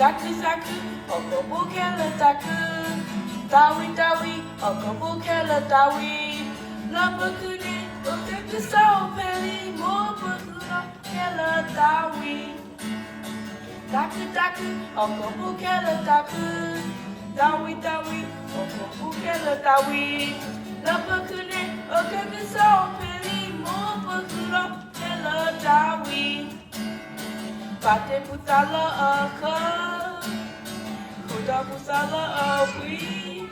Zaku, okobukele taku. Dawi, okobukele dawi. Labakuni, okeke sao peli, mobukuro, kele dawi. Daku, okobukele taku. Dawi, okobukele dawi. Labakuni, okeke sao peli, mobukuro, kele dawi. Pate putala aka, kuda putala awi.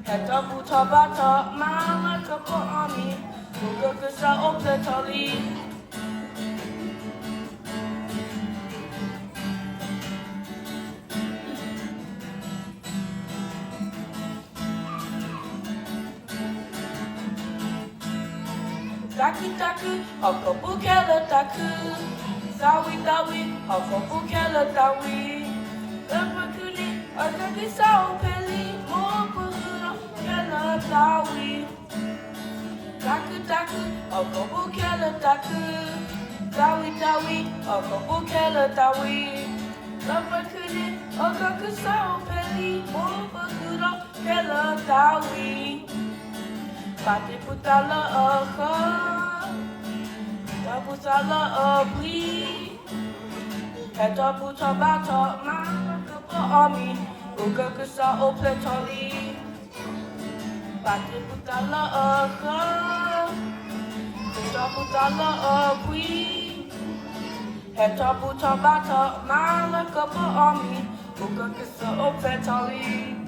Heta puta bata, mala kapo ami, kuga kesa opetali. Daku, okobukele taku. Dawi, okobukele dawi. Labakuni, okeke sao peli, mobukuro, kele dawi. Daku, okobukele taku. Dawi, okobukele dawi. Labakuni, okeke sao peli, mobukuro, kele dawi. Pate putala aka, putala abwi. Heta puta bata, mala kapo ami, uga kesa opetali. Pate putala aka, putala abwi. Heta puta bata, mala kapo ami, uga kesa opetali.